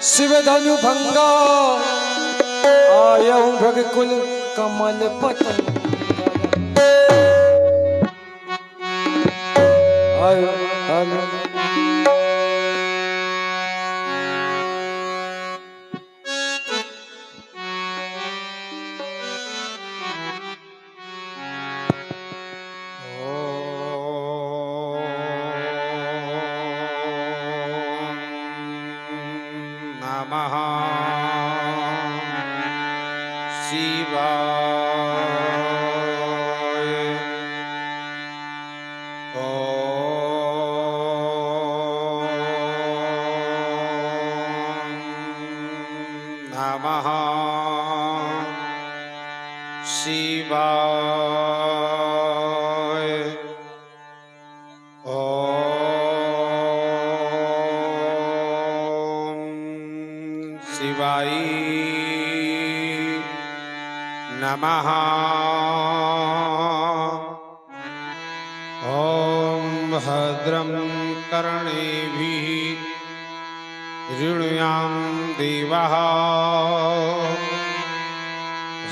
शिव धनु भंगा आयऊ भगकुल कमल पतन आयो आयो नमः शिवाय। नमः शिवाय। शिवाय नमः। ॐ भद्रं कर्णेभिः ऋणयाम देवः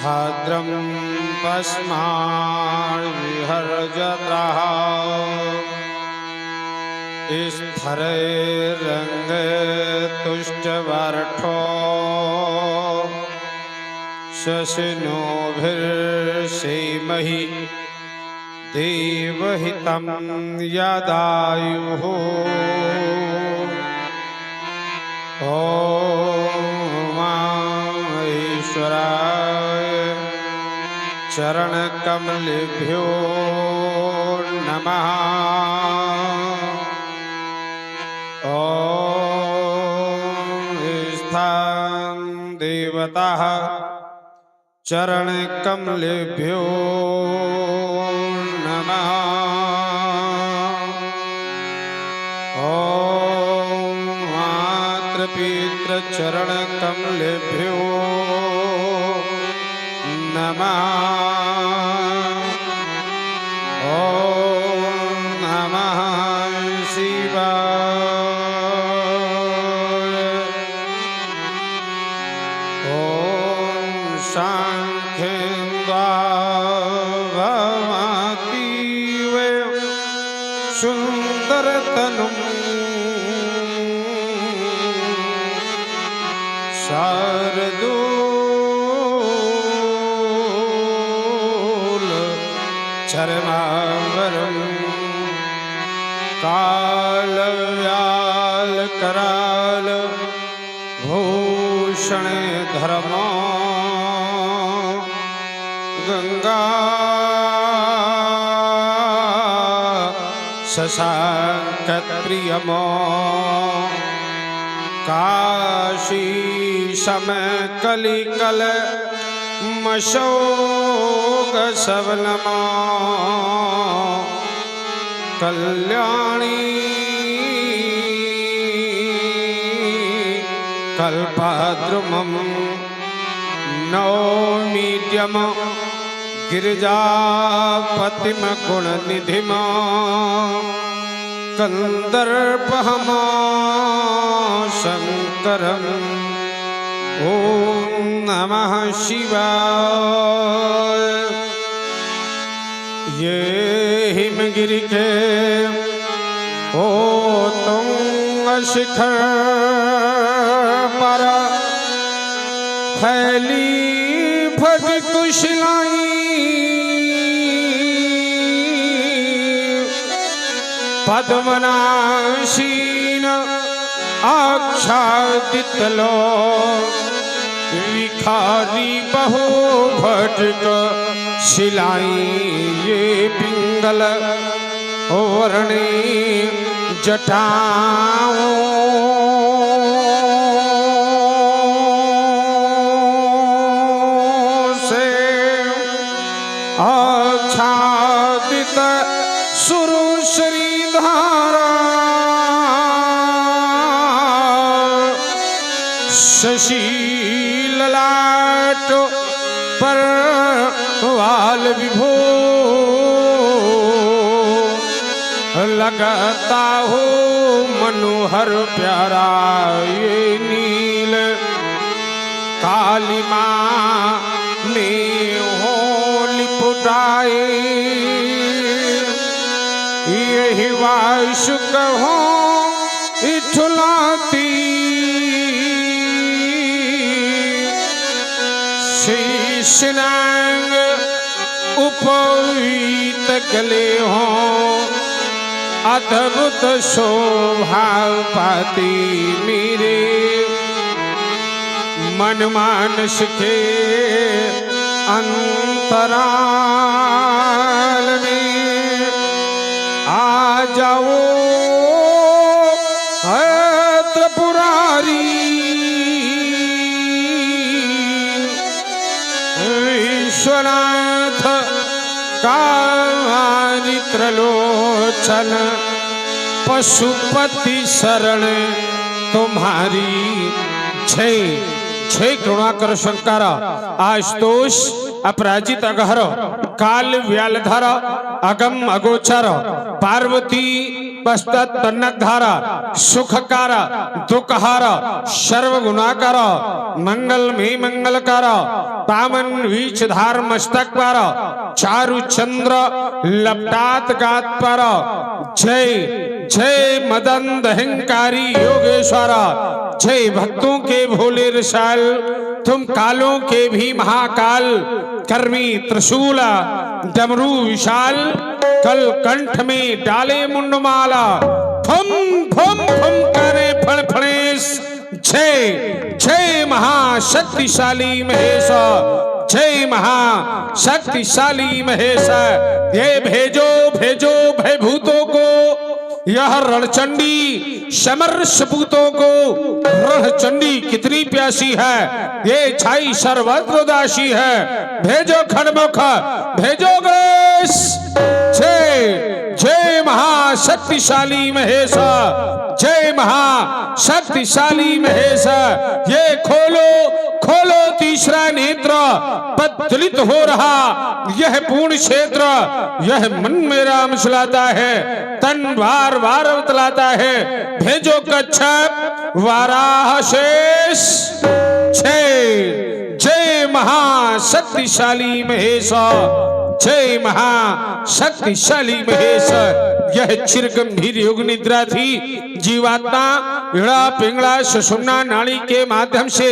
भद्रं पश्मार्विहर्जतः स्थैर्रङ्गतुष्टवर्ठो शशिनोभिर्षेमहि देवहितं यदायुः। ॐ ईश्वराय चरणकमलेभ्यो नमः। ॐ स्थान देवताः चरणकमलेभ्यो नमः। ॐ मातृपितृचरणकमलेभ्यो नमः। ॐ नमः शिवाय। ॐ सांख्येन्द्वावतीव सुन्दरतनुं शार्दूल चरमावरं कालव्याल कराल भूषण धर्मो गंगा शशांक प्रियमो काशी समय कलिकल मशोग सबलमो कल्याणी कल्पद्रुमं नौमीड्यम गिरिजापतिम गुणनिधिम कंदर्पहम शंकरम्। ॐ नमः शिवाय। ये हिमगिरि के ओ तुंग शिखर पर फैली फट कुशलाई पद्मनाशीन आच्छादित लो विखारी बहु भटक शिलाई ये पिंगल वर्णे जटाओं से आच्छादित सुरु श्रीधारा शशि ललाट पर वाल विभो लगता हो मनोहर प्यारा ये नील कालिमा में हो लिपुटाए यही वास कहो इठुलाती शीश नांग उपवीत गले हो अद्भुत शोभा पाती मेरे मन मानस के अंतराल में आ जाओ है त्रिपुरारी विश्वनाथ कारित्रलोचन पशुपति शरण तुम्हारी जय जय करुणाकर शंकर आशुतोष अपराजित अगहर काल व्यालधर अगम अगोचर पार्वती पश्चात तन्नधार सुखकार दुखहार सर्वगुणाकार मंगल में मंगलकार पावन वीचधार मस्तक पर चारु चंद्र लपटात गात पर जय जय मदन दहंकारी योगेश्वर जय भक्तों के भोले रसाल तुम कालों के भी महाकाल कर्मी त्रिशूल डमरू विशाल कल कंठ में डाले मुंडमाला फम फम फम करे फण फणेश जय जय महाशक्तिशाली महेश जय महाशक्तिशाली महेश ये भेजो भेजो भयभूतों को यह रणचंडी समर सपूतों को रणचंडी कितनी प्यासी है ये छाई सर्वदासी है भेजो खड़मुख भेजो गणेश जय जय महाशक्तिशाली महेश जय महाशक्तिशाली महेश ये खोलो खोलो तीसरा नेत्र पद्दलित हो रहा यह पूर्ण क्षेत्र यह मन मेरा मचलाता है तन बार बार बतलाता है भेजो कच्छप वाराह शेष जय जय महाशक्तिशाली महेश जय महाशक्तिशाली महेश यह चिर गंभीर योग निद्रा थी जीवात्मा इड़ा पिंगला सुषुम्ना नाड़ी के माध्यम से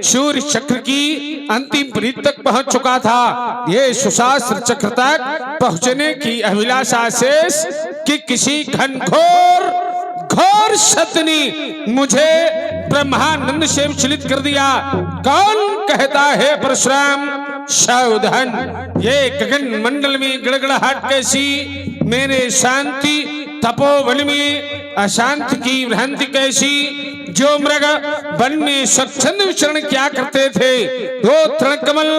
सूर्य चक्र की अंतिम परीत तक पहुंच चुका था ये सुशास्त्र चक्र तक पहुंचने की अभिलाषा शेष कि किसी घनघोर घोर सत्य ने मुझे ब्रह्मानंद से विचलित कर दिया कौन कहता है परशुराम सावधान ये गगन मंडल में गड़गड़ाहट कैसी मेरे शांति तपोवन में अशांति की भ्रांति कैसी जो मृग वन में स्वच्छंद विचरण क्या करते थे दो तृणकमल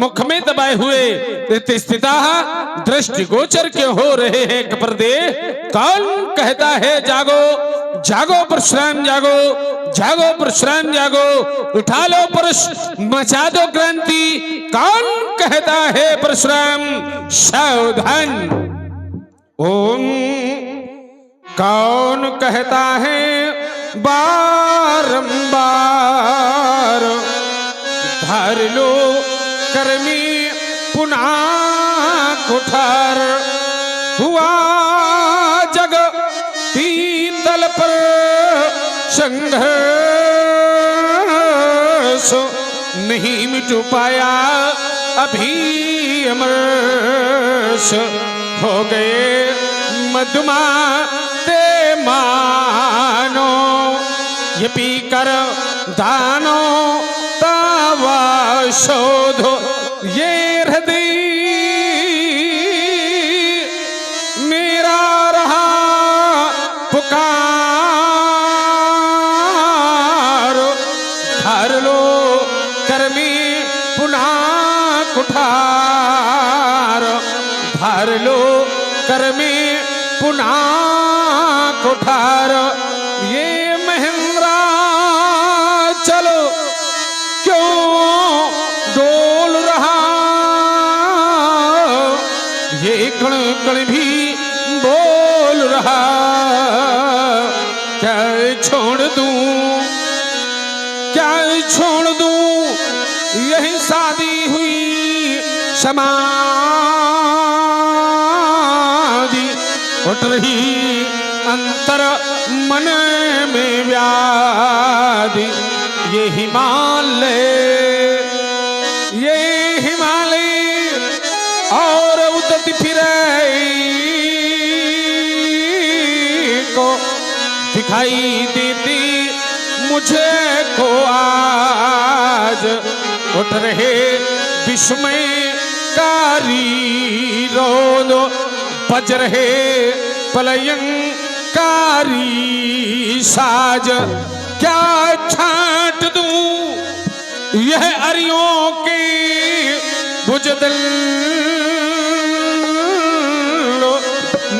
मुख में दबाए हुए स्थिता दृष्टि गोचर क्यों हो रहे हैं कपर्दे कौन कहता है जागो जागो परशुराम जागो जागो परशुराम जागो उठा लो परश मचा दो क्रांति कौन कहता है परशुराम सावधान ओम कौन कहता है बारंबार धर लो कर्मी पुनः कुठार हुआ जग तीतल पर संघर्ष नहीं मिट पाया अभी अमरस हो गए मधुमा ते मानो ये पीकर दानो तावा शोधो ये हृदय मेरा रहा पुकार धर लो कर्मी पुनः कुठार धर लो कर्मी पुनः कुठार ये महेंद्रा चलो क्यों डोल रहा ये कण कण भी बोल रहा क्या छोड़ दूं यही शादी हुई समाधि उठ रही अंतर मन में व्याधि। ये हिमालय और उदति फिरे को दिखाई देती मुझे को आज। उठ रहे विस्मयकारी रोद बज रहे प्रलयंकारी साज। क्या छांट दूं यह अरियों के बुजदल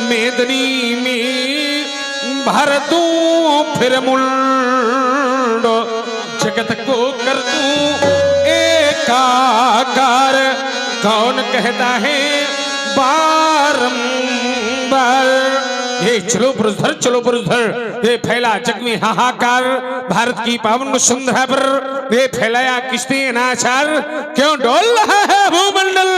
मेदनी में भर दूं फिर मुंड। जगत को कर दूं एकाकार कौन कहता है बारंबार। ये चलो पुरुषधर चलो पुरुषधर, ये फैला जग में हाहाकार। भारत की पावन वसुंधरा पर ये फैलाया किसने अनाचार। क्यों डोल रहा है भूमंडल,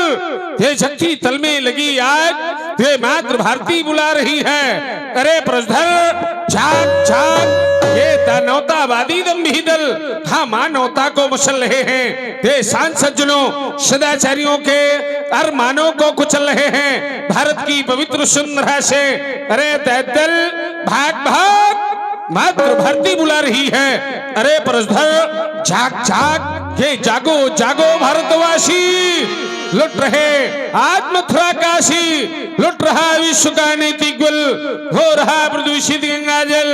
ये शक्ति तल में लगी आग। ये मातृ भारती बुला रही है। अरे पुरुषधर जाग जाग, ये दानवतावादी दम्भी दल हाँ मानवता को मसल रहे हैं। ये सांसज्जनों सदाचारियों के अरमानों को कुचल रहे हैं भारत की पवित्र सुंदरा से। अरे दल भाग भाग, मातृ भारती बुला रही है। अरे पुरुषधर जाग जाग, ये जागो जागो भारतवासी। लुट रहे आज मथुरा काशी, लुट रहा विश्व का नैतिक गुल, हो रहा प्रदूषित गंगा जल।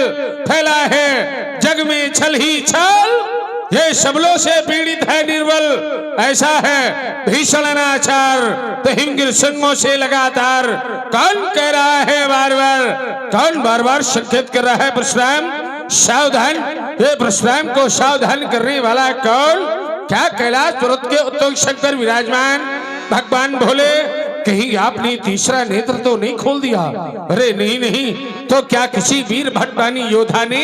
फैला है जग में छल ही छल, ये सबलों से पीड़ित है निर्बल। ऐसा है भीषण अनाचार तो हिमगिर संगों से लगातार। कौन कह रहा है बार बार, कौन बार बार संकेत कर रहा है परशुराम सावधान। ये परशुराम को सावधान करने वाला कौन। क्या कैलाश पर्वत के उत्तुंग शंकर विराजमान भगवान भोले, कहीं आपने तीसरा नेत्र तो नहीं खोल दिया। अरे नहीं नहीं, तो क्या किसी वीर भटवानी योद्धा ने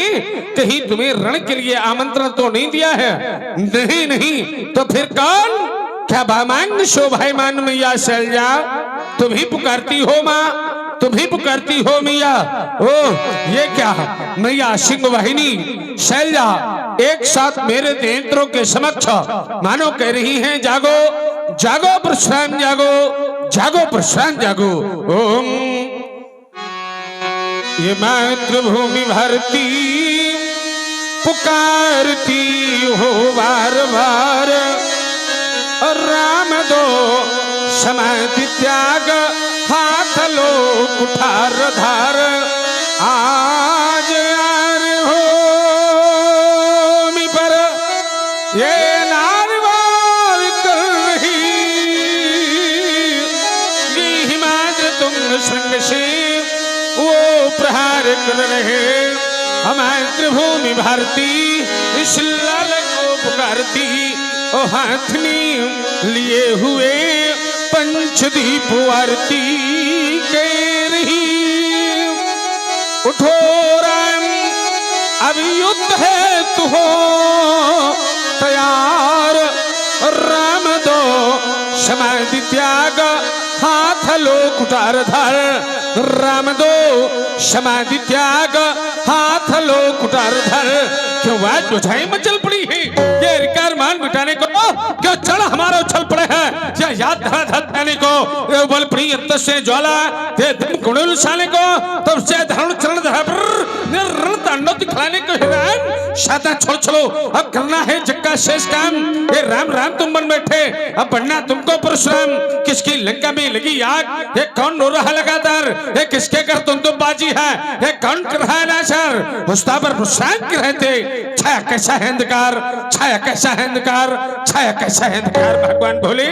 कहीं तुम्हें रण के लिए आमंत्रण तो नहीं दिया है। नहीं नहीं, तो फिर कौन। क्या भामांग शोभायमान मैया शैलजा, तुम ही पुकारती हो माँ, तुम ही पुकारती हो मैया। ओह ये क्या मैया सिंह वाहिनी शैलजा एक साथ मेरे नेत्रों के समक्ष मानो कह रही हैं जागो जागो परशुराम जागो, जागो परशुराम जागो। ओम ये मातृभूमि भारती पुकारती हो बार बार। और राम दो समाधि त्याग हाथ लो कुठार धार। आज यार हो मी पर ये नारवार कर रही, ये हिमाचल तुंग संग से वो प्रहार कर रहे। हमारी भूमि भारती इस लाल को पुकारती, ओ हाथ में लिए हुए पंचदीप आरती कह रही। उठो राम अब युद्ध है तू हो तैयार। राम दो समाधि त्याग हाथ लो कुठार धार। राम दो समाधि त्याग हाथ लो कुठार धर। क्यों बात बुझाई मचल पड़ी है, ये अधिकार मान मिटाने को क्यों चढ़ हमारा उछल पड़े हैं। क्या याद धरा धरने को बल पड़ी अंत से ज्वाला ते धम कुणुल साले को तब से धरण चरण धरा रण तांडव दिखलाने को हैरान। शादा छोड़ छोड़ो अब करना है जग का शेष काम। ये राम राम तुम बन बैठे अब बढ़ना तुमको परशुराम। किसकी लंका में लगी आग, ये कौन रो रहा लगातार। ये किसके कर तुम तो बाजी है, ये कौन कर रहा है नाचार। मुस्ता पर परशुराम के रहते छाया कैसा है अंधकार, छाया कैसा है अंधकार, छाया कैसा है अंधकार। भगवान भोले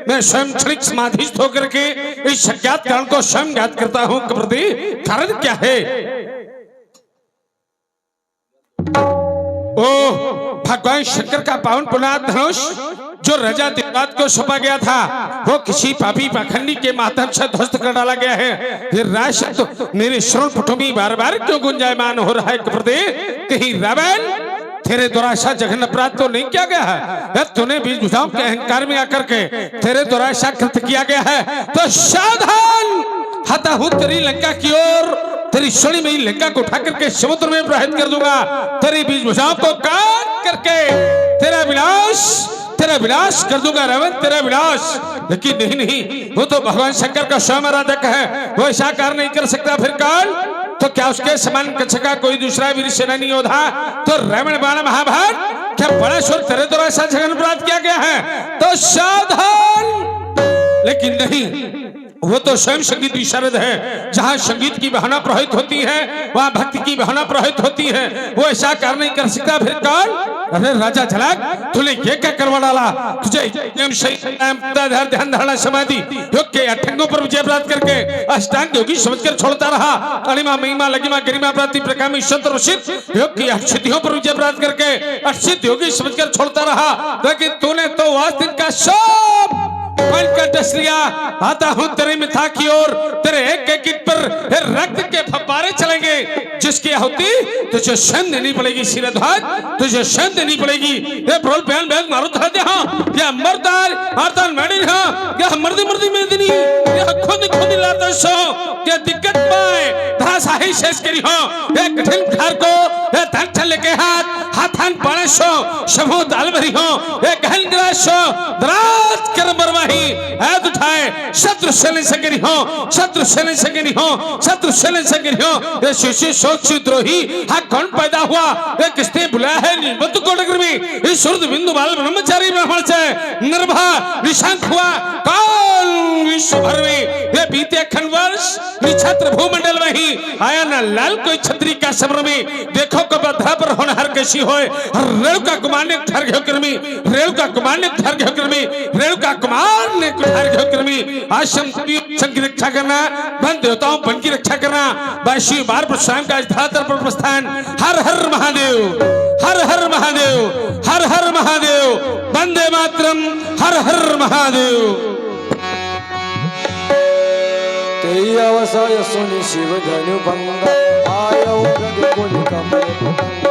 मैं स्वयं क्षणिक समाधिस्थ होकर के इस अज्ञात कारण को स्वयं ज्ञात करता हूं। प्रति कारण क्या है। ओ भगवान शंकर का पावन पुनाद धनुष जो राजा देवराज को सौंपा गया था, वो किसी पापी पाखंडी के माध्यम से ध्वस्त कर डाला गया है। ये राज तो मेरे श्रवण पुटों में बार बार क्यों गुंजायमान हो रहा है। कहीं रावण तेरे द्वारा ऐसा जघन्य अपराध तो नहीं किया गया है। तूने बीज भुजाओं के अहंकार में आकर के तेरे द्वारा ऐसा कृत्य किया गया है तो सावधान, हता हूं तेरी लंका की ओर, तेरी सोनी में लंका को उठा करके समुद्र में प्रवाहित कर दूंगा, तेरी बीज भुजाओं को काट करके तेरा विनाश कर दूंगा रावण, तेरा विनाश। लेकिन नहीं नहीं, वो तो भगवान शंकर का स्वयं आराधक है, वो ऐसा कार्य नहीं कर सकता। फिर कौन? तो क्या उसके समान कच्छ का कोई दूसरा वीर सेनानी योद्धा? तो रावण बाण महाभारत, क्या बड़ा स्वर तेरे द्वारा ऐसा जघन्य अपराध किया गया है तो सावधान। लेकिन नहीं, वो तो स्वयं संगीत विशारद है, जहां संगीत की भावना प्रवाहित होती है वहां भक्ति की भावना प्रवाहित होती है, वो ऐसा कार्य नहीं कर सकता। फिर कौन? अरे राजा झलक, तूने ये क्या करवा डाला? तुझे ध्यान धारणा समाधि योग के अठंगों पर विजय प्राप्त करके अष्टांग योगी समझकर छोड़ता रहा, अणिमा महिमा लगिमा गरिमा प्राप्ति प्रकामी संत ऋषित योग की अक्षितियों पर विजय प्राप्त करके अक्षित योगी समझकर छोड़ता रहा। लेकिन तूने तो वास्तविक का सब डस लिया। आता हूं तेरे मिथा की ओर, तेरे एक एक ईंट पर रक्त के फव्वारे चलेंगे, जिसकी आहुति तुझे स्वयं देनी पड़ेगी। सिरध्वज, तुझे स्वयं देनी पड़ेगी। ये बोल बयान बैग मारो था दे, हां या मर्दार आर्तान मैडी, हां या मर्दी मर्दी मेदनी, या खुद खुद लाता सो क्या दिक्कत पाए धास आही शेष करी हो। एक कठिन खार को ये धड़ लेके हाथान पाने सो समूह दाल भरी हो, एक गहन ग्रास सो दराज कर बरवाही हाथ उठाए, शत्रु से नहीं सके नहीं हो, शत्रु से नहीं सके नहीं हो, शत्रु से नहीं सके नहीं हो। ये शिष्य सोच द्रोही हाँ कौन पैदा हुआ? ये किसने बुलाया है निबंध कोटगर में? इस सुरद बिंदु बाल ब्रह्मचारी ब्राह्मण से निर्भा निशांत हुआ कौन? विश्व भर में ये बीते अखंड वर्ष निछत्र भूमंडल में ही आया ना लाल कोई छतरी का समर में। देखो कब अधरा पर होनहार कैसी होए, रेणुका कुमार ने ठहर गयो क्रमी, रेणुका कुमार ने ठहर गयो क्रमी, रेणुका कुमार ने ठहर गयो क्रमी। आश्रम की रक्षा करना, बन देवताओं बन की रक्षा करना, 22 बार प्रशांत का धरातल पर प्रस्थान। हर हर महादेव, हर हर महादेव, हर हर महादेव, वंदे मातरम, हर हर महादेव। तेरी अवसाय सुनि शिव धनु भंगा, आयो प्रतिकूल कमल पतंग।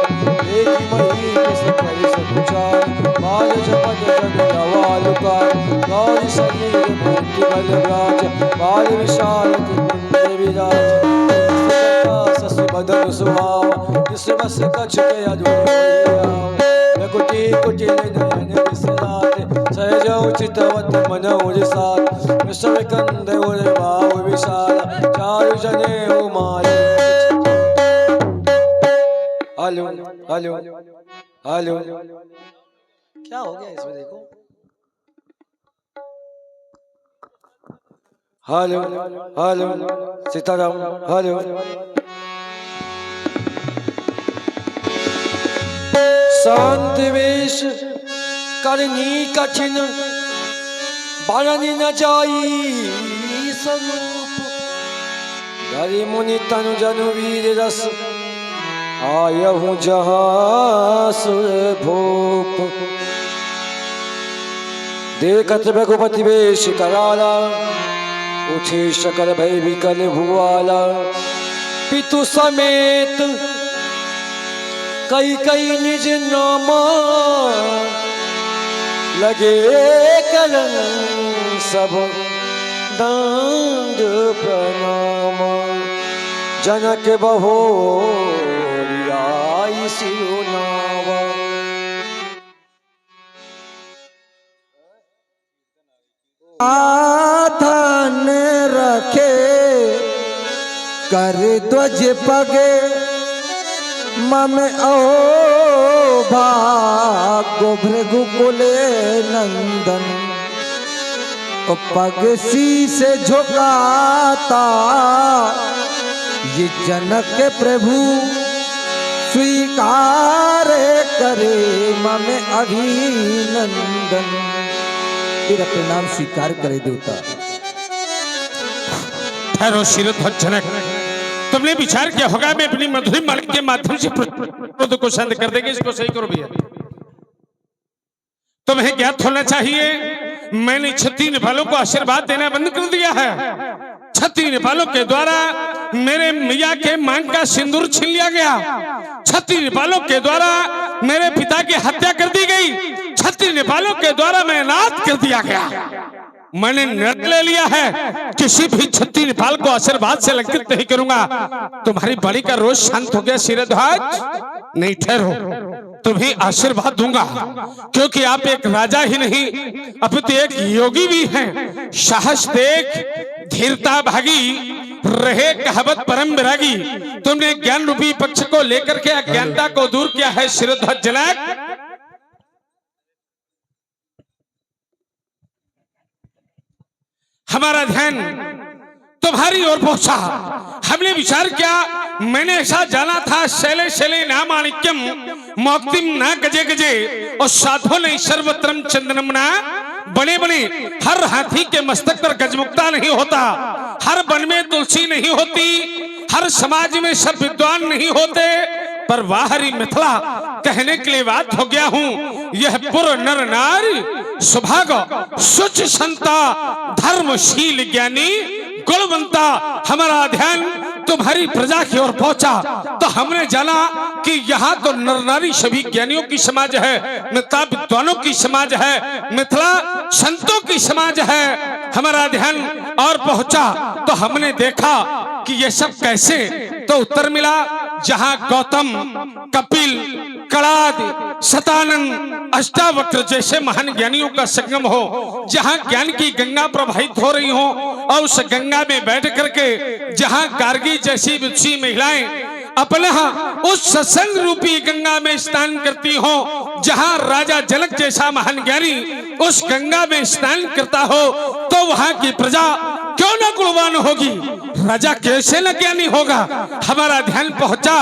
एक मही किस करि सकुचार, बाल जपत जग नवालुकार। गौरी शरीर मूर्ति बल राज, बाल विशाल कुंड विराज। शशि बदन सुहावा, इस बस कछ के अधूर कुटी कुटी नयन विसराते, सहज उचितवत मन उजिसात। विश्व कंद उर भाव विशाल, चारु जने उमाय। हेलो हेलो हेलो, क्या हो गया इसमें देखो। हेलो हेलो सीताराम, हेलो शांति वेश करनी कठिन, बरनी न जाई स्वरूप। धरि मुनि तनु जनु वीर रस, आयहु जहाँ सुर भूप। देखत रघुपति वेश कराला, उठे सकल भय विकल भुआला। पितु समेत कई कई निज नामा, लगे करन सब दंड प्रणाम। जनक बहोरिया सिरुनावा। आथन रखे कर ध्वज पगे, मम अहो भाग्य भृगुकुले नंदन। पग शीस झुकाता ये जनक प्रभु, स्वीकार करे मम अभिनंदन। मेरा प्रणाम स्वीकार करे देवता। ठहरो शिरोध्वज जनक, तुमने विचार किया होगा मैं अपनी मधुरी मालिक के माध्यम से क्रोध को शांत कर देंगे। इसको सही करो भैया। तुम्हें ज्ञात होना चाहिए मैंने 36 नेपालों को आशीर्वाद देना बंद कर दिया है। 36 नेपालों के द्वारा मेरे मैया के मांग का सिंदूर छीन लिया गया, 36 नेपालों के द्वारा मेरे पिता की हत्या कर दी गई, 36 नेपालों के द्वारा मैं अनाथ कर दिया गया। मैंने निर्णय ले लिया है किसी भी 36 नेपाल को आशीर्वाद से लंकित नहीं करूंगा। तुम्हारी बड़ी का रोज शांत हो गया शिरध्वज? नहीं, ठहरो, तुम्हें आशीर्वाद दूंगा, क्योंकि आप एक राजा ही नहीं अपितु एक योगी भी हैं। साहस देख, धीरता भागी, रहे कहावत परम विरागी। तुमने ज्ञान रूपी पक्ष को लेकर के अज्ञानता को दूर किया है शिरध्वज जनक। हमारा ध्यान तुम्हारी ओर पहुंचा। हमने विचार किया, मैंने ऐसा जाना था, शैले शैले ना माणिक्यम मौक्तिम ना गजे गजे, और साधो नहीं सर्वत्रम चंदनम ना बने बने। हर हाथी के मस्तक पर गजमुक्ता नहीं होता, हर वन में तुलसी नहीं होती, हर समाज में सब विद्वान नहीं होते, पर बाहरी मिथिला कहने के लिए बात हो गया हूं। यह पुर नर नारी सुभाग सुच संता धर्मशील ज्ञानी गुणवंता। हमारा ध्यान तुम्हारी प्रजा की ओर पहुंचा तो हमने जाना कि यहाँ तो नर नारी सभी ज्ञानियों की समाज है, मिथिला विद्वानों की समाज है, मिथिला संतों की समाज है। हमारा ध्यान और पहुंचा तो हमने देखा कि ये सब कैसे, तो उत्तर मिला जहां गौतम, कपिल, कणाद, शतानंद, अष्टावक्र जैसे महान ज्ञानियों का संगम हो, जहां ज्ञान की गंगा प्रवाहित हो रही हो, और उस गंगा में बैठ करके जहां गार्गी जैसी विदुषी महिलाएं अपना उस सत्संग रूपी गंगा में स्नान करती हो, जहां राजा जनक जैसा महान ज्ञानी उस गंगा में स्नान करता हो, तो वहां की प्रजा क्यों न गुणवान होगी, राजा कैसे न ज्ञानी होगा। हमारा ध्यान पहुंचा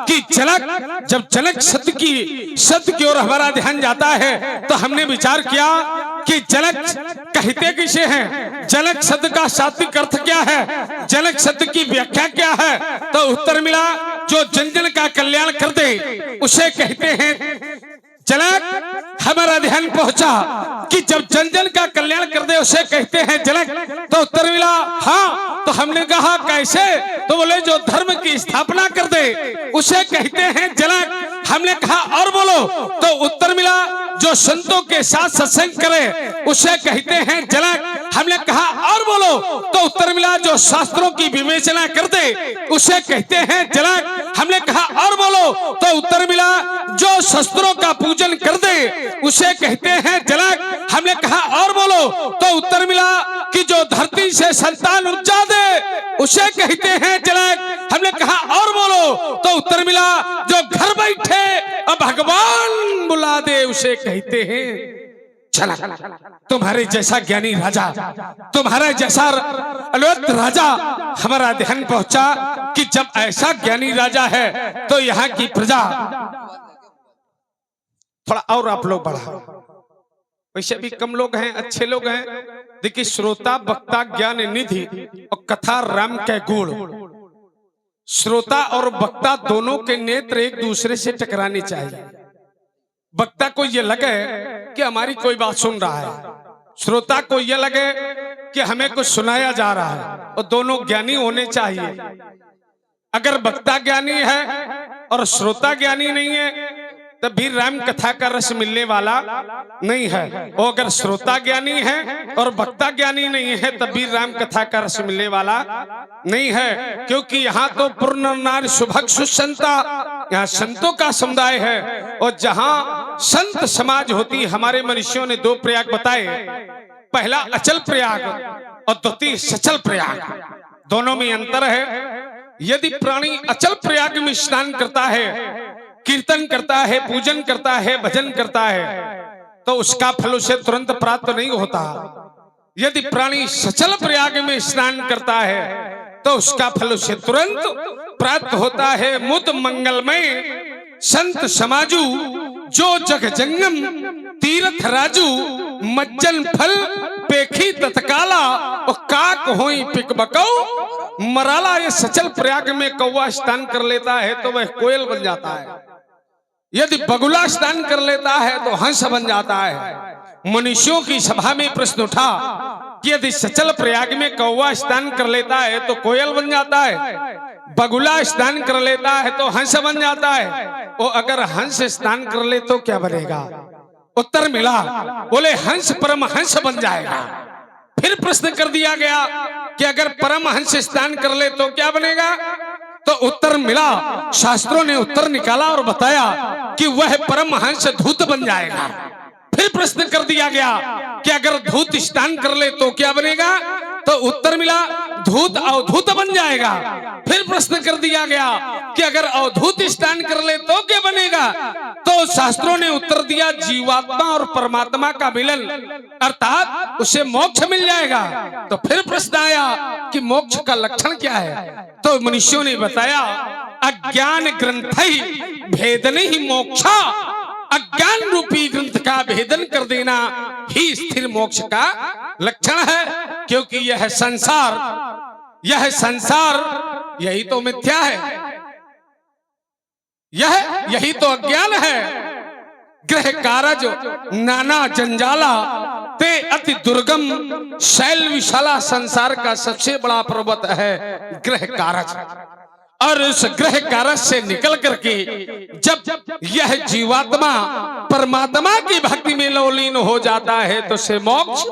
कि जनक, जब जनक सत्य की ओर हमारा ध्यान जाता है तो हमने विचार किया कि जनक कहते किसे हैं, जनक शब्द का शाब्दिक अर्थ क्या है, जनक शब्द की व्याख्या क्या है, तो उत्तर मिला जो जन जन का कल्याण कर दे उसे कहते हैं जनक। हमारा ध्यान पहुंचा कि जब जन जन का कल्याण कर दे उसे कहते हैं जनक, तो उत्तर मिला हाँ। तो हमने कहा कैसे, तो बोले जो धर्म की स्थापना कर दे उसे कहते हैं जनक। हमने कहा और बोलो, तो उत्तर मिला जो संतों के साथ सत्संग करे उसे कहते हैं जनक। हमने कहा और बोलो, तो उत्तर मिला जो शास्त्रों की विवेचना कर दे उसे कहते हैं जनक। हमने कहा और बोलो, तो उत्तर मिला जो शस्त्रों का पूजन कर दे उसे कहते हैं जनक। हमने कहा और बोलो, तो उत्तर मिला कि जो धरती से संतान उपजा दे उसे कहते हैं जनक। हमने कहा और बोलो, तो उत्तर मिला जो घर बैठे और भगवान बुला दे उसे कहते हैं जनक। तुम्हारे जैसा ज्ञानी राजा, तुम्हारा जैसा अलौकिक राजा, हमारा ध्यान पहुंचा कि जब ऐसा ज्ञानी राजा है तो यहाँ की प्रजा, थोड़ा और आप लोग बढ़ाओ, वैसे भी कम लोग हैं, अच्छे लोग हैं। देखिए श्रोता वक्ता ज्ञान निधि और कथा राम के गुण, श्रोता और वक्ता दोनों के नेत्र एक दूसरे से टकराने चाहिए। वक्ता को यह लगे कि हमारी कोई बात सुन रहा है, श्रोता को यह लगे कि हमें कुछ सुनाया जा रहा है, और दोनों ज्ञानी होने चाहिए। अगर वक्ता ज्ञानी है और श्रोता ज्ञानी नहीं है तब भी राम कथा का रस मिलने वाला नहीं है। और अगर श्रोता ज्ञानी है और वक्ता ज्ञानी नहीं है तब भी राम कथा का रस मिलने वाला नहीं है, क्योंकि यहाँ तो पूर्ण नार सुभग सुसंता, यहाँ संतों का समुदाय है। और जहाँ संत समाज होती, हमारे मनुष्यों ने दो प्रयाग बताए, पहला अचल प्रयाग और द्वितीय सचल प्रयाग, दोनों में अंतर है। यदि प्राणी अचल प्रयाग में स्नान करता है, कीर्तन करता है, पूजन करता है, भजन करता है, तो उसका फल उसे तुरंत प्राप्त नहीं होता। यदि प्राणी सचल प्रयाग में स्नान करता है तो उसका फल उसे तुरंत प्राप्त होता है। मुद मंगलमय संत समाजू जो जग जंगम तीर्थ राजू, मज्जन फल पेखी तत्काला और काक होई पिक बकौ मराला। ये सचल प्रयाग में कौवा स्नान कर लेता है तो वह कोयल बन जाता है, यदि बगुला स्नान कर लेता है तो हंस बन जाता है। मनुष्यों की सभा में प्रश्न उठा कि यदि सचल प्रयाग में कौवा स्नान कर लेता है तो कोयल बन जाता है, बगुला स्नान कर लेता है तो हंस बन जाता है, और अगर हंस स्नान कर ले तो क्या बनेगा? उत्तर मिला, बोले हंस परम हंस बन जाएगा। फिर प्रश्न कर दिया गया कि अगर परम हंस स्नान कर ले तो क्या बनेगा? तो उत्तर मिला, शास्त्रों ने उत्तर निकाला और बताया कि वह परम हंस धूत बन जाएगा। फिर प्रश्न कर दिया गया कि अगर धूत स्नान कर ले तो क्या बनेगा? तो उत्तर मिला, धूत अवधूत बन जाएगा। फिर प्रश्न कर दिया गया कि अगर अवधूत स्नान कर ले तो क्या बनेगा? तो शास्त्रों ने उत्तर दिया, जीवात्मा और परमात्मा का मिलन, अर्थात उसे मोक्ष मिल जाएगा। तो फिर प्रश्न आया कि मोक्ष का लक्षण क्या है? तो मनुष्यों ने बताया, अज्ञान ग्रंथ ही भेदन ही मोक्षा, अज्ञान रूपी ग्रंथ का भेदन कर देना ही स्थिर मोक्ष का लक्षण है। क्योंकि यह संसार यही तो मिथ्या है, यही तो अज्ञान है। ग्रह कारज नाना जंजाला ते अति दुर्गम शैल विशाला संसार का सबसे बड़ा पर्वत है ग्रह कारज। और उस ग्रह कारज से निकल करके जब यह जीवात्मा परमात्मा की भक्ति में लौलीन हो जाता है तो से मोक्ष।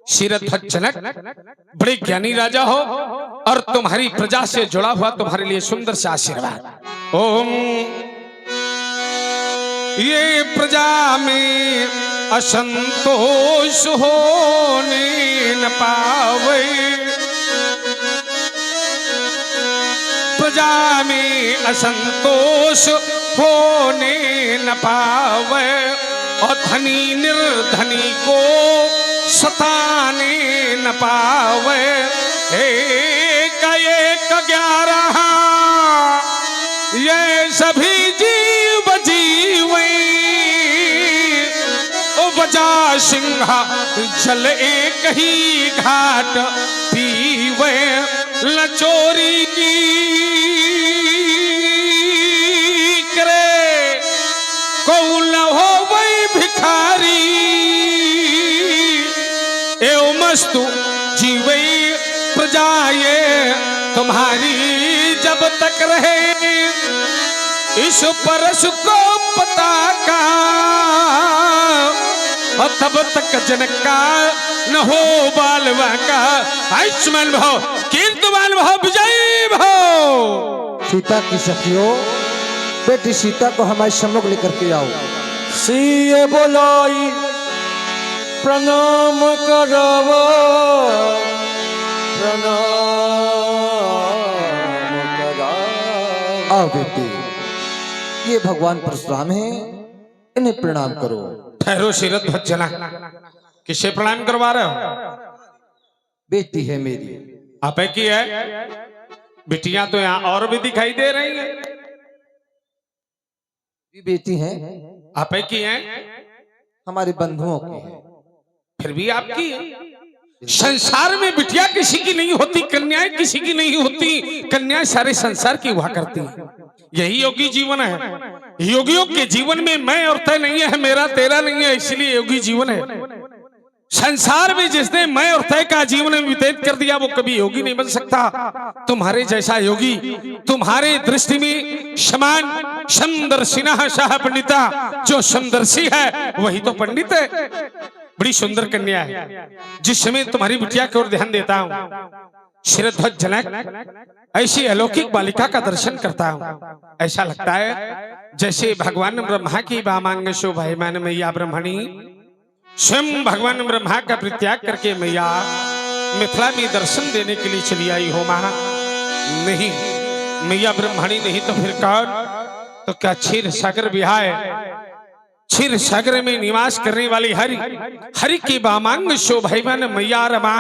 शीरध्वज जनक बड़े ज्ञानी राजा हो और तुम्हारी प्रजा से जुड़ा हुआ तुम्हारे लिए सुंदर सा आशीर्वाद। ओम ये प्रजा में असंतोष होने न पावे, प्रजा में असंतोष होने न पावे, और धनी निर्धनी को सताने न पावे। एक 11 ये सभी जीव जीवे, ओ बजा सिंहा जल एक ही घाट पीवे, लचोरी की करे को न हो वही भिखारी, एवं मस्तु जीवे प्रजाए तुम्हारी जब तक रहे, इस परस को पता का, और तब तक जनक का न हो बालवा का। आयुष्मान भव, कीर्तमान भव, विजयी भव। सीता की सखियों, बेटी सीता को हमारे सम्मुख लेकर के आओ। सिए बोलाई प्रणाम करवा, प्रणाम करा। आओ बेटी, ये भगवान परशुराम हैं, इन्हें प्रणाम करो। ठहरो शीरध्वज जनक, किसे प्रणाम करवा रहे हो? बेटी है मेरी। आप की है? बिटियां तो यहाँ और भी दिखाई दे रही हैं। भी बेटी हैं, आप की हैं? हमारे बंधुओं की है। फिर भी आपकी है। संसार में बिटिया किसी की नहीं होती, कन्याएं किसी की नहीं होती, कन्याएं सारे संसार की हुआ करती हैं। यही योगी जीवन है। योगियों के जीवन में मैं और तय नहीं है, मेरा तेरा नहीं है, इसलिए योगी जीवन है। संसार में जिसने मैं और तय का जीवन व्यतीत कर दिया वो कभी योगी नहीं बन सकता। तुम्हारे जैसा योगी, तुम्हारे दृष्टि में समान समदर्शिनः सह पंडिता, जो समदर्शी है वही तो पंडित है। बड़ी सुंदर कन्या है, जिस समय तुम्हारी बिटिया की ओर ध्यान देता हूँ, शीरध्वज जनक ऐसी अलौकिक बालिका का दर्शन करता हूँ, ऐसा लगता है जैसे भगवान ब्रह्मा की वामांग शोभायमान मैया ब्रह्मणी स्वयं भगवान ब्रह्मा का परित्याग करके मैया मिथिला में दर्शन देने के लिए चली आई हो। मां नहीं, मैया ब्रह्मणी नहीं तो फिर कौन? तो क्या क्षीर सागर विहाय, क्षीर सागर में निवास करने वाली हरि की वामांग शोभायमान मैया रमा,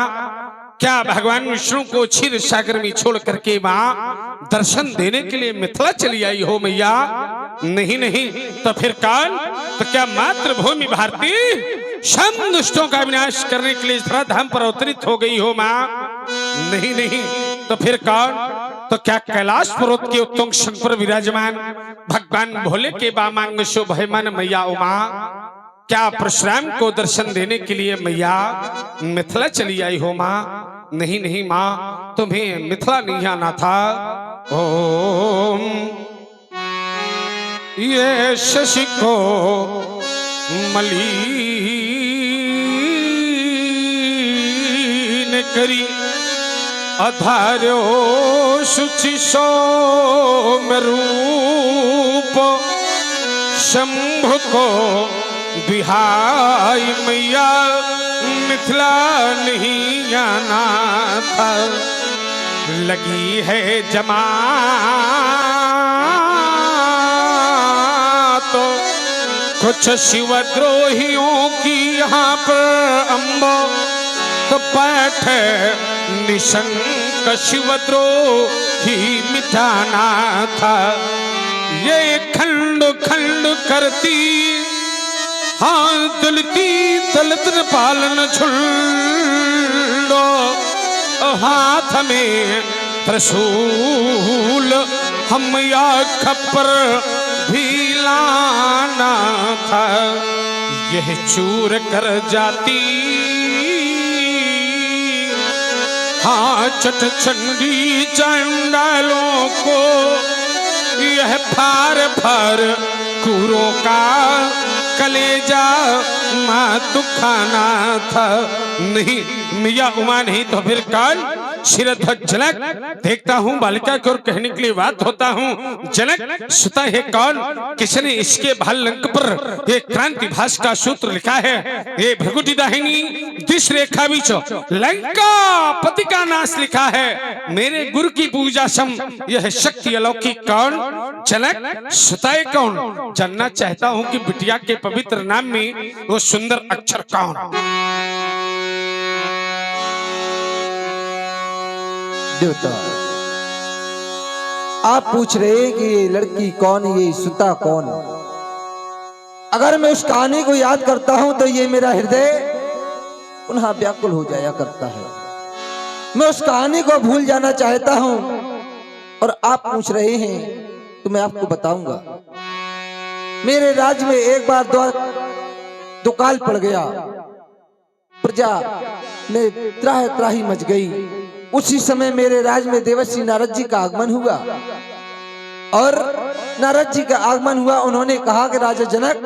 क्या भगवान विष्णु को क्षीर सागर में छोड़ करके मां दर्शन देने के लिए मिथिला चली आई हो मैया? नहीं नहीं, तो फिर कौन? तो क्या मातृभूमि भारती सम दुष्टों का विनाश करने के लिए धराधाम पर अवतरित हो गई हो मां? नहीं नहीं, तो फिर कौन? तो क्या कैलाश पर्वत के उत्तुंग शंकर विराजमान भगवान भोले के वामांग शोभायमान मैया उमा? क्या परशुराम को दर्शन देने के लिए मैया मिथिला चली आई हो माँ? नहीं नहीं माँ, तुम्हें मिथिला नहीं आना था। ओम ये शशि को मलिन करी अधार्यो शुचि सौम्य रूप शंभु को बिहाई मैया मिथिला नहीं आना था। लगी है जमा तो कुछ शिवद्रोहियों की यहाँ पर अम्बो तो बैठे निशंक शिवद्रोही मिटाना था। ये खंड खंड करती हाँ दलती दलित पालन झुंडो हाथ में त्रिशूल हम या खप्पर भी लाना था। यह चूर कर जाती हाँ चट चंडी चंडालों को यह फार फार कूरों का कलेजा माँ दुखाना था। नहीं मिया उमा नहीं तो फिर कौन? शिरध्वज जनक। देखता हूँ बालिका की ओर कहने के लिए बात होता हूँ। जनक सुता है कौन? किसने इसके भाल लंक पर एक क्रांति भाष का सूत्र लिखा है। ये भृगुटी दाहिनी दिश रेखा बीच लंका पति का नाश लिखा है। मेरे गुरु की पूजा सम यह शक्ति अलौकिक कौन? जनक सुताए कौन? जानना चाहता हूँ कि बिटिया के पवित्र नाम में वो सुंदर अक्षर कौन? देवता आप पूछ रहे हैं कि ये लड़की कौन, ये सुता कौन? अगर मैं उस कहानी को याद करता हूं तो ये मेरा हृदय पुनः व्याकुल हो जाया करता है। मैं उस कहानी को भूल जाना चाहता हूं और आप पूछ रहे हैं तो मैं आपको बताऊंगा। मेरे राज्य में एक बार दुकाल पड़ गया, प्रजा में त्राह त्राही मच गई। उसी समय मेरे राज्य में देवर्षि नारद जी का आगमन हुआ और नारद जी का आगमन हुआ। उन्होंने कहा कि राजा जनक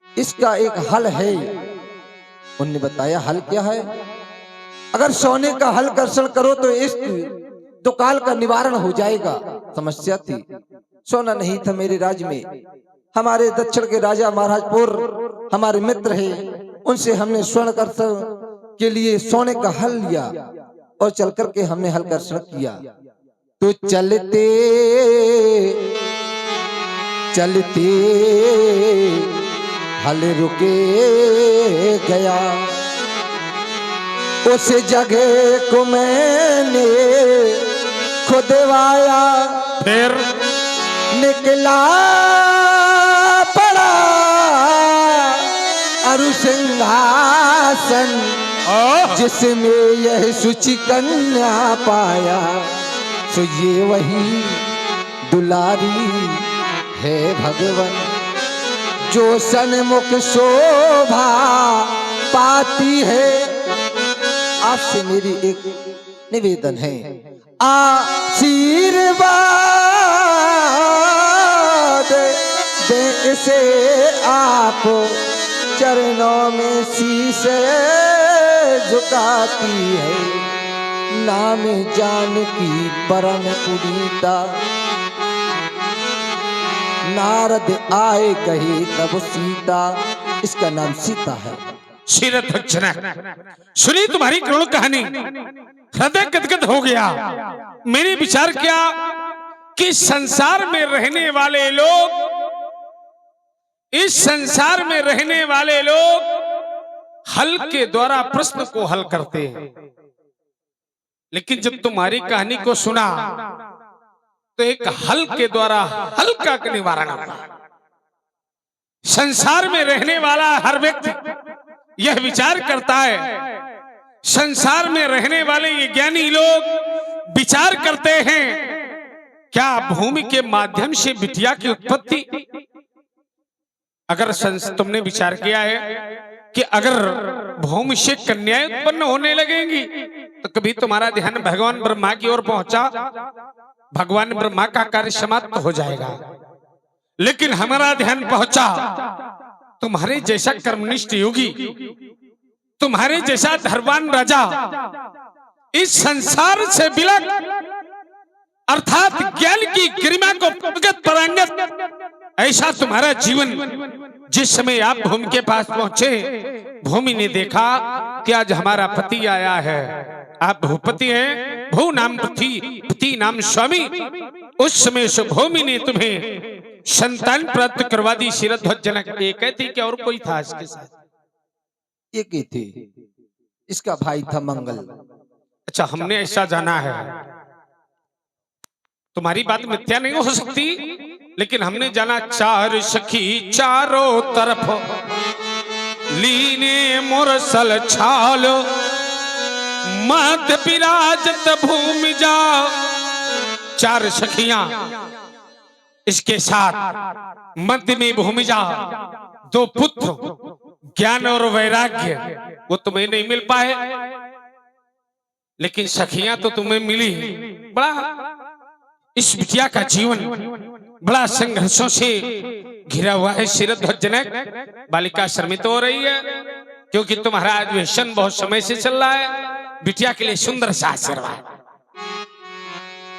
इसका एक हल है। उन्होंने बताया हल क्या है? अगर सोने का हल कर्षण करो तो इस दुकाल का निवारण हो जाएगा। समस्या थी सोना नहीं था मेरे राज्य में। हमारे दक्षिण के राजा महाराजपुर हमारे मित्र हैं, उनसे हमने स्वर्ण कर्षण के लिए सोने का हल लिया और चल करके हमने हल कर्षण किया। तो चलते चलते हल रुके गया। उस जगह को मैंने खुदवाया, फिर निकला पड़ा अरु सिंहासन जिसमें यह सुचि कन्या पाया। सो ये वही दुलारी है भगवन जो सन्मुख शोभा पाती है। आपसे मेरी एक निवेदन है, आशीर्वाद दे इसे आप चरणों में शीश झुकाती है। नाम जानकी परम पुनीता नारद आए कहे तब सीता। इसका नाम सीता है। शिरध्वज सुनी तुम्हारी करुण कहानी, हृदय गदगद हो गया। मैंने विचार किया कि संसार में रहने वाले लोग, इस संसार में रहने वाले लोग हल के द्वारा प्रश्न को हल करते हैं, लेकिन जब तुम्हारी कहानी को सुना तो एक हल के द्वारा हल का निवारण होगा। संसार में रहने वाला हर व्यक्ति यह विचार करता है, संसार में रहने वाले ये ज्ञानी लोग विचार करते हैं क्या भूमि के माध्यम से बिटिया की उत्पत्ति अगर तुमने विचार किया है कि अगर भूमि से कन्याएं उत्पन्न होने लगेंगी तो कभी तुम्हारा ध्यान भगवान ब्रह्मा की ओर पहुंचा, भगवान ब्रह्मा का कार्य समाप्त हो जाएगा। लेकिन हमारा ध्यान पहुंचा तुम्हारे जैसा कर्मनिष्ठ योगी, तुम्हारे जैसा धर्मवान राजा इस संसार से बिलक अर्थात ज्ञान की गरिमा को प्रगट परांगत ऐसा तुम्हारा जीवन। जिस समय आप भूमि के पास पहुंचे, भूमि ने देखा कि आज हमारा पति आया है। आप भूपति हैं, भू नाम पति, पति नाम स्वामी। उस समय से भूमि ने तुम्हें संतान प्राप्त करवा दी। शिरध्वज जनक एक थी कि और कोई था इसके साथ? एक ही थी, इसका भाई था मंगल। अच्छा, हमने ऐसा जाना है। तुम्हारी बात मिथ्या नहीं हो सकती, लेकिन हमने जाना चार सखी चारों तरफ लीने मुरसल छाल, मध्य विराजत भूमि जा। चार सखियां इसके साथ मध्य में भूमि जा। दो पुत्र ज्ञान और वैराग्य वो तुम्हें नहीं मिल पाए, लेकिन सखियां तो तुम्हें मिली। बड़ा इस बिटिया का जीवन बड़ा संघर्षों से घिरा हुआ है। शिरध्वज जनक बालिका श्रमित हो रही है, क्योंकि तुम्हारा अधिवेशन बहुत समय से चल रहा है। बिटिया के लिए सुंदर सा आशीर्वाद।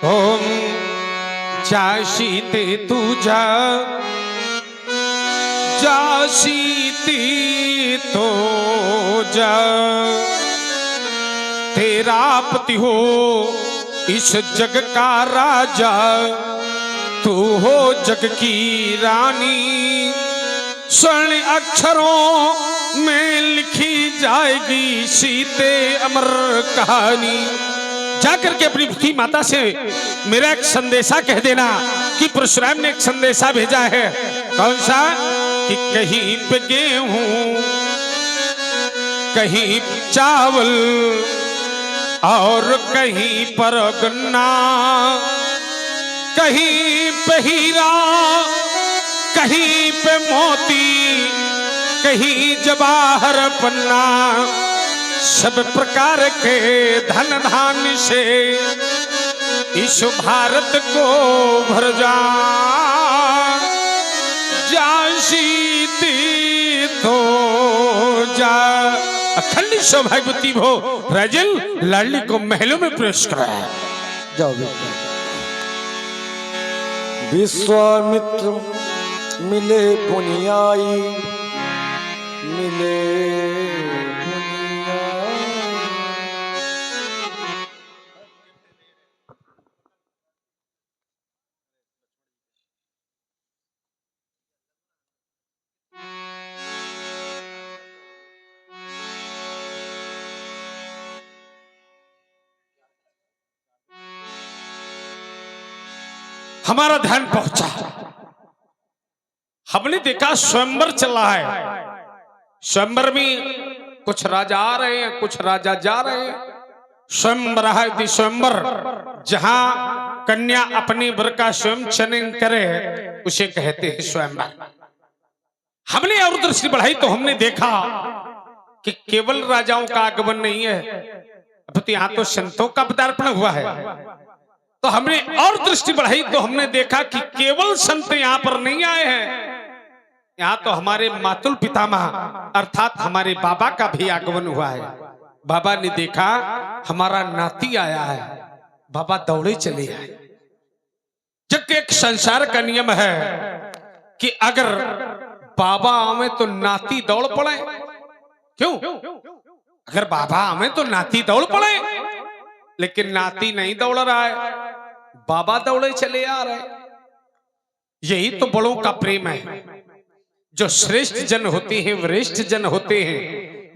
ओम जाशीते तू जा, जाशीती तो जा, तेरा पति हो इस जग का राजा, तू हो जग की रानी। स्वर्ण अक्षरों में लिखी जाएगी सीते अमर कहानी। जाकर के अपनी पति माता से मेरा एक संदेशा कह देना कि परशुराम ने एक संदेशा भेजा है। कौन सा? कि कहीं पे गेहूं, कहीं चावल और कहीं पर गन्ना, कहीं पे हीरा, कहीं पे मोती, कहीं जवाहर पन्ना। सब प्रकार के धन धान्य से इस भारत को भर जा। जाशीती तो जा। अखंड सौभाग्यवती भो राजन लाडली को महलों में प्रवेश कराया। जाओ विश्वामित्र मिले पुनियाई, मिले पुनियाई। हमारा ध्यान पहुंचा, हमने देखा स्वयंवर चल रहा है। स्वयंवर में कुछ राजा आ रहे हैं, कुछ राजा जा रहे हैं। स्वयंवर है स्वयंवर, जहां कन्या अपने वर का स्वयं चयन करे उसे कहते हैं स्वयंवर। हमने और दृष्टि बढ़ाई तो हमने देखा कि केवल राजाओं का आगमन नहीं है, अब तो यहां तो संतों का पदार्पण हुआ है। तो हमने और दृष्टि बढ़ाई तो हमने देखा कि केवल संत यहां पर नहीं आए हैं, यहां तो हमारे मातुल पितामह अर्थात हमारे बाबा का भी आगमन हुआ है। बाबा ने देखा हमारा नाती आया है, बाबा दौड़े चले आए। जबकि एक संसार का नियम है कि अगर बाबा आवे तो नाती दौड़ पड़े। क्यों? अगर बाबा आवे तो नाती दौड़ पड़े, लेकिन नाती नहीं दौड़ रहा है, बाबा दौड़े चले आ रहे। यही तो बड़ों का प्रेम है। जो श्रेष्ठ जन होते हैं, वरिष्ठ जन होते हैं,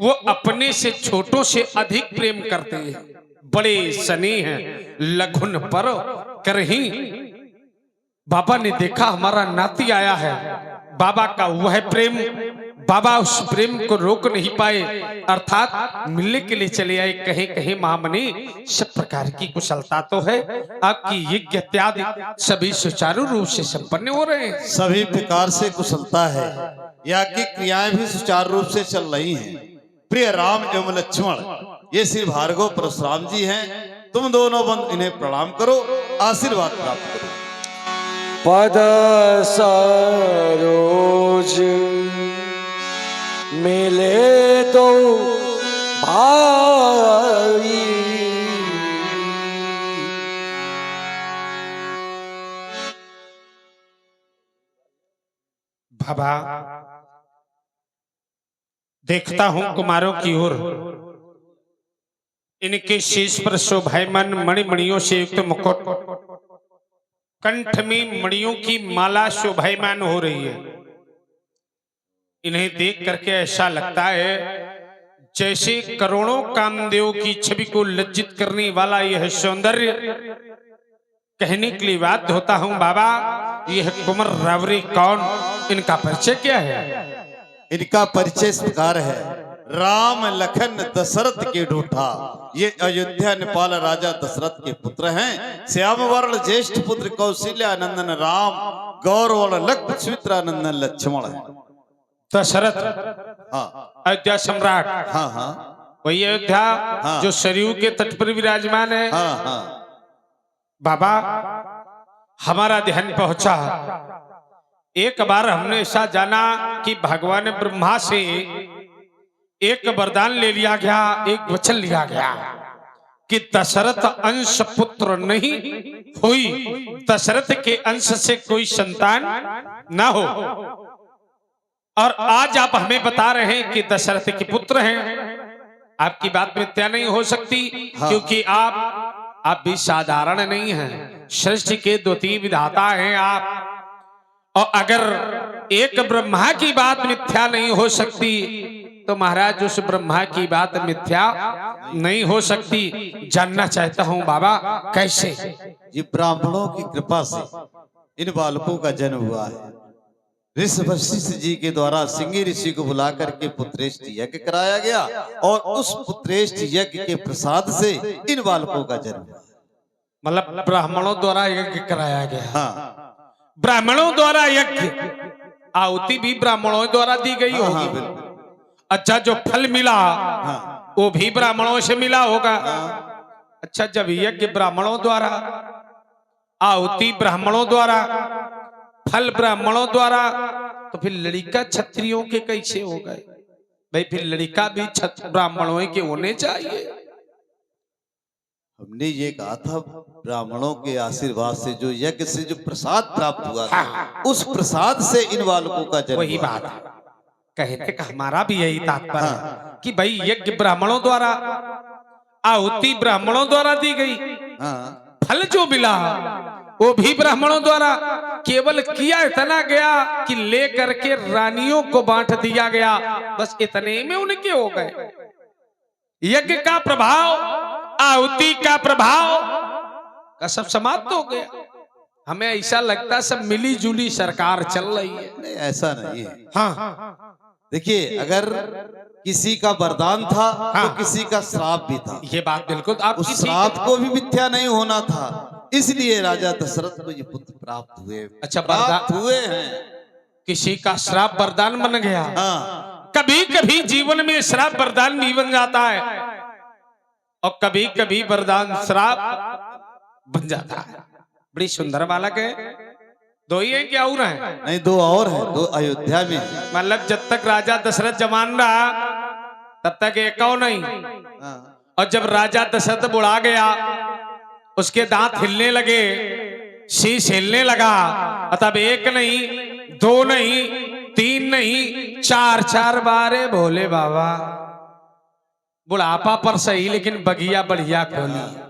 वो अपने से छोटों से अधिक प्रेम करते हैं। बड़े स्नेह लघुन पर करही। बाबा ने देखा हमारा नाती आया है, बाबा का वह प्रेम, बाबा उस प्रेम को रोक नहीं पाए, अर्थात मिलने के लिए चले आए। कहे कहे महामनी सब प्रकार की कुशलता तो है, आपकी यज्ञ इत्यादि सभी सुचारू रूप से संपन्न हो रहे हैं। सभी प्रकार से कुशलता है। यहाँ की क्रियाएं भी सुचारू रूप से चल रही हैं। प्रिय राम एवं लक्ष्मण, ये श्री भार्गव परशुराम जी हैं। तुम दोनों बंधु इन्हें प्रणाम करो, आशीर्वाद प्राप्त करो। पद सरोज मिले तो भाई, बाबा देखता हूं कुमारों की ओर, इनके शीश पर शोभायमान मणिमणियों से युक्त मुकुट, कंठ में मणियों की माला शोभायमान हो रही है। इन्हें देख करके ऐसा लगता है जैसे करोड़ों कामदेव की छवि को लज्जित करने वाला यह सौंदर्य कहने के लिए बाध्य होता हूं। बाबा यह कुंवर रावरी कौन, इनका परिचय क्या है? इनका परिचय इस प्रकार है। राम लखन दशरथ के ढूठा, ये अयोध्या नेपाल राजा दशरथ के पुत्र हैं। श्याम वर्ण ज्येष्ठ पुत्र कौशल्या नंदन राम, गौरवर्ण लक्ष्मण सुमित्रा नंदन लक्ष्मण है। दशरथ हाँ अयोध्या सम्राट, हाँ हाँ वही अयोध्या हाँ। जो सरयू के तट पर विराजमान है। हाँ हाँ। बाबा हमारा ध्यान पहुंचा, एक बार हमने ऐसा जाना कि भगवान ब्रह्मा से एक वरदान ले लिया गया, एक वचन लिया गया कि दशरथ अंश पुत्र नहीं हुई, दशरथ के अंश से कोई संतान ना हो। और आज आप हमें बता रहे हैं कि दशरथ के पुत्र हैं। आपकी बात मिथ्या नहीं हो सकती, क्योंकि आप भी साधारण नहीं हैं, सृष्टि के द्वितीय विधाता हैं आप। और अगर एक ब्रह्मा की बात मिथ्या नहीं हो सकती तो महाराज उस ब्रह्मा की बात मिथ्या नहीं हो सकती। जानना चाहता हूं बाबा कैसे? ये ब्राह्मणों की कृपा से इन बालकों का जन्म हुआ है। ऋषि वशिष्ठ जी के द्वारा सिंगी ऋषि को बुला करके पुत्रेष्ठ यज्ञ कराया गया और उस पुत्रेष्ठ यज्ञ के प्रसाद से इन बालकों का जन्म हुआ। मतलब ब्राह्मणों द्वारा यज्ञ कराया गया। हाँ ब्राह्मणों द्वारा यज्ञ, आहुति भी ब्राह्मणों द्वारा दी गई हाँ, होगी। बिल्कुल। अच्छा जो फल मिला हाँ वो भी ब्राह्मणों से मिला होगा। हाँ। अच्छा जब यज्ञ ब्राह्मणों द्वारा, आहुति ब्राह्मणों द्वारा, फल ब्राह्मणों द्वारा, तो फिर लड़का क्षत्रियों के कैसे हो गए भाई? फिर लड़का भी ब्राह्मणों के होने चाहिए। हमने ये कहा था ब्राह्मणों के आशीर्वाद से जो यज्ञ से जो प्रसाद प्राप्त हुआ था, उस प्रसाद से इन बालकों का जन्म वही हुआ। बात है, कहने का हमारा भी यही तात्पर्य है कि भाई यज्ञ ब्राह्मणों द्वारा, आहुति ब्राह्मणों द्वारा दी गई, हाँ फल जो मिला वो भी ब्राह्मणों द्वारा। केवल किया इतना गया कि ले करके रानियों को बांट दिया गया, बस इतने में उनके हो गए। यज्ञ का प्रभाव, आहुति का प्रभाव का सब समाप्त हो गया। हमें ऐसा लगता सब मिली जुली सरकार चल रही है। नहीं, ऐसा नहीं है। हाँ देखिए, अगर किसी का वरदान था हाँ। तो किसी का श्राप भी था। ये बात बिल्कुल आप उस श्राप को भी मिथ्या नहीं होना था, इसलिए राजा दशरथ को ये पुत्र प्राप्त हुए। अच्छा, प्राप्त हुए हैं। किसी का श्राप वरदान बन गया। हाँ कभी कभी जीवन में श्राप वरदान भी बन जाता है और कभी कभी वरदान श्राप बन जाता है। बड़ी सुंदर बालक है। दो ही है क्या और है? नहीं, दो और है, दो अयोध्या में है। मतलब जब तक राजा दशरथ जवान रहा तब तक एक और नहीं, हाँ। और जब राजा दशरथ बुढ़ा गया उसके दांत हिलने लगे, शीश हिलने लगा, तब एक नहीं, दो नहीं, तीन नहीं, चार चार बारे भोले बाबा। बुढ़ापा पर सही लेकिन बगिया बढ़िया खोली।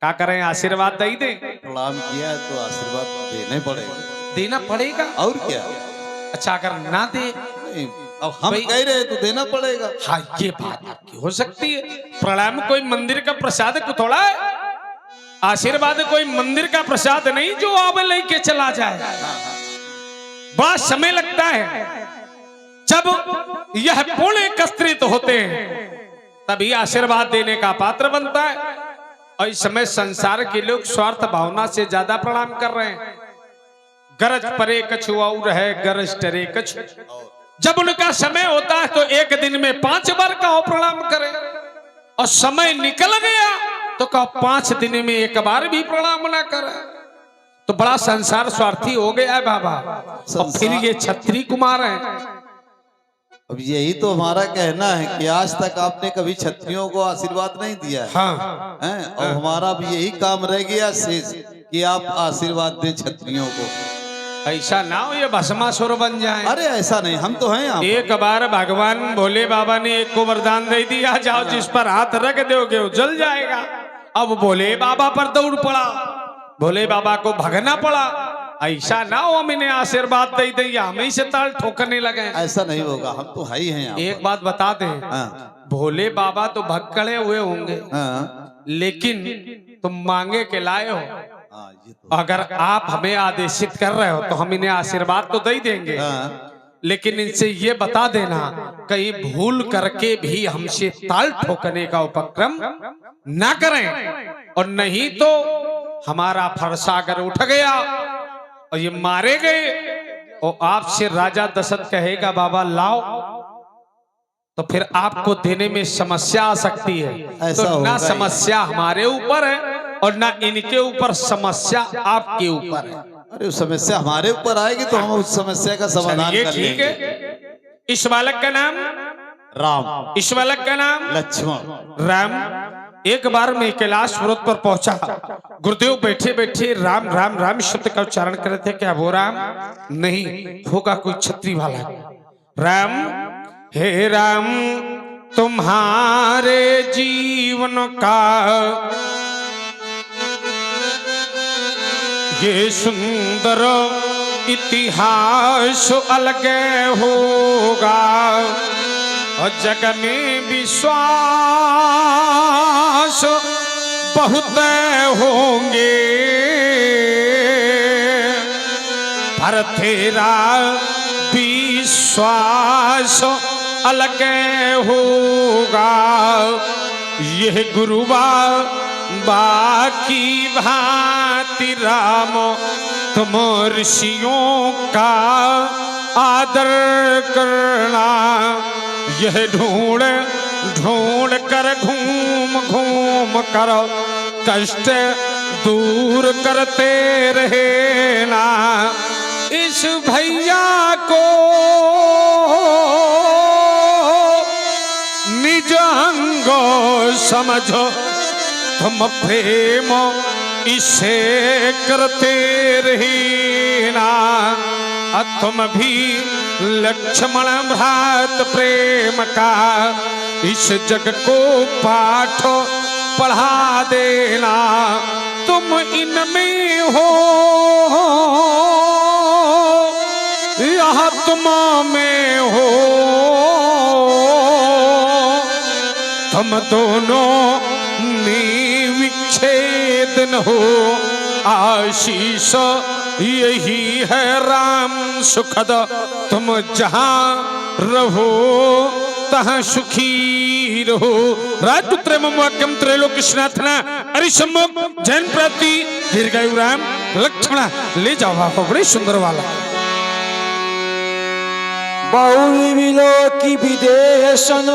क्या करें, आशीर्वाद दे दे? प्रणाम किया है तो आशीर्वाद देना ही पड़ेगा। देना पड़ेगा। और क्या? अच्छा अगर ना दे, नहीं, अब हम भाई- कह रहे हैं तो देना पड़ेगा। हाँ ये बात आपकी हो सकती है। प्रणाम कोई मंदिर का प्रसाद को थोड़ा है, आशीर्वाद कोई मंदिर का प्रसाद नहीं जो आप लेके चला जाए। बड़ा समय लगता है। जब यह पुण्य एकत्रित होते हैं तभी आशीर्वाद देने का पात्र बनता है। और इस समय संसार के लोग स्वार्थ भावना से ज्यादा प्रणाम कर रहे हैं। गरज परे कछु और है, गरज टरे कछु। जब उनका समय होता है तो एक दिन में 5 बार कहो प्रणाम करें, और समय निकल गया तो कहो 5 दिन में 1 बार भी प्रणाम ना करें। तो बड़ा संसार स्वार्थी हो गया है बाबा। और फिर ये छत्री कुमार हैं। अब यही तो हमारा कहना है कि आज तक आपने कभी क्षत्रियों को आशीर्वाद नहीं दिया है, हाँ हैं? और हमारा भी यही काम रह गया शेष कि आप आशीर्वाद दें क्षत्रियों को। ऐसा ना हो ये भस्मासुर बन जाए। अरे ऐसा नहीं, हम तो हैं आप। एक बार भगवान भोले बाबा ने एक को वरदान दे दिया, जाओ जिस पर हाथ रख दोगे वो जल जाएगा। अब भोले बाबा पर दौड़ पड़ा, भोले बाबा को भगना पड़ा। ऐसा ना हो हम इन्हें आशीर्वाद दे दें या हमें से ताल ठोकने लगे। ऐसा नहीं होगा, हम तो है ही हैं। एक बात बता दें, हाँ, भोले बाबा तो भक्कड़े हुए होंगे, हाँ, लेकिन तुम मांगे के लाए हो। हाँ, ये तो अगर आप हमें आदेशित कर रहे हो तो हम इन्हें आशीर्वाद तो दे देंगे, हाँ, लेकिन इनसे ये बता देना कहीं भूल करके भी हमसे ताल ठोकने का उपक्रम ना करें, और नहीं तो हमारा फरसा अगर उठ गया और ये मारे गए और आपसे राजा दशरथ कहेगा बाबा लाओ, तो फिर आपको देने में समस्या आ सकती है। ऐसा तो ना होगा ही। समस्या हमारे ऊपर है और ना इनके ऊपर, समस्या आपके ऊपर है। अरे उस समस्या हमारे ऊपर आएगी तो हम उस समस्या का समाधान ये कर ठीक लेंगे। है। इस बालक का नाम राम, इस बालक का नाम लक्ष्मण। राम। एक बार मैं कैलाश पर्वत पर पहुंचा, गुरुदेव बैठे बैठे राम राम राम शब्द का उच्चारण कर रहे थे। क्या वो राम नहीं होगा, कोई छत्री वाला। राम, हे राम तुम्हारे जीवन का ये सुंदर इतिहास अलग होगा, और जग में विश्वास बहुत होंगे, पर तेरा विश्वास अलग होगा। यह गुरुवा बाकी भांति राम तुम ऋषियों का आदर करना। यह ढूंढ ढूंढ कर घूम घूम कर कष्ट दूर करते रहना। इस भैया को निज अंगो समझो, तुम प्रेम इसे करते रहना। तुम भी लक्ष्मण भ्रात प्रेम का इस जग को पाठ पढ़ा देना। तुम इनमें हो यह तुम में हो, तुम दोनों में विच्छेदन हो। आशीष यही है राम सुखद, तुम जहां रहो तहां सुखी रहो। राजपुत्र मम त्रैलोक्यनाथना अरिसम्मुख जैन प्राप्ति दीर्घायु राम लक्ष्मण। ले जाओ बाबा, बड़े सुंदर वाला। बहु विलोकी विदेशन